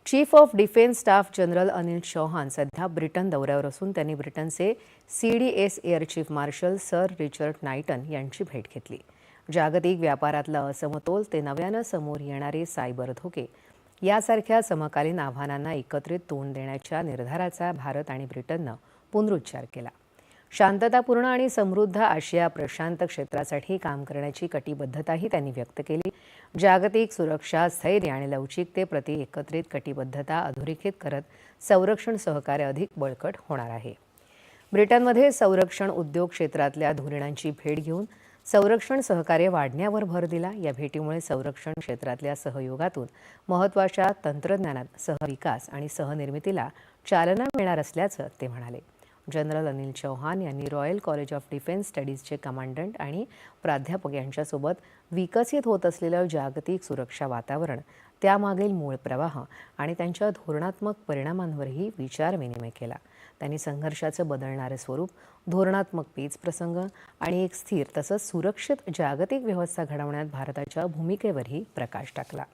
Chief of defence staff general Anil Chauhan सध्या Britain दौऱ्यावर असून त्यांनी ब्रिटनचे CDS air chief marshal sir Richard Knighton यांची भेट घेतली। जागतिक व्यापारातला असमतोल ते नव्यानं समोर येणारे सायबर धोके यासारख्या समकालीन आव्हानांना एकत्रित तोंड देण्याच्या निर्धाराचा भारत आणि ब्रिटननं पुनरुच्चार केला। शांततापूर्ण आणि समृद्ध आशिया प्रशांत क्षेत्रासाठी काम करण्याची कटिबद्धताही त्यांनी व्यक्त केली। जागतिक सुरक्षा, स्थैर्य आणि लवचिकतेप्रती एकत्रित कटिबद्धता अधोरेखित करत संरक्षण सहकार्य अधिक बळकट होणार आहे। ब्रिटनमध्ये संरक्षण उद्योग क्षेत्रातल्या धोरणांची भेट घेऊन संरक्षण सहकार्य वाढण्यावर भर दिला। या भेटीमुळे संरक्षण क्षेत्रातल्या सहयोगातून महत्त्वाच्या तंत्रज्ञानात सहविकास आणि सहनिर्मितीला चालना मिळणार असल्याचं ते म्हणाले। जनरल अनिल चौहान यांनी रॉयल कॉलेज ऑफ डिफेन्स स्टडीजचे कमांडंट आणि प्राध्यापक यांच्यासोबत विकसित होत असलेलं जागतिक सुरक्षा वातावरण, त्यामागील मूळ प्रवाह आणि त्यांच्या धोरणात्मक परिणामांवरही विचारविनिमय केला। त्यांनी संघर्षाचं बदलणारे स्वरूप, धोरणात्मक पेच प्रसंग आणि एक स्थिर तसंच सुरक्षित जागतिक व्यवस्था घडवण्यात भारताच्या भूमिकेवरही प्रकाश टाकला।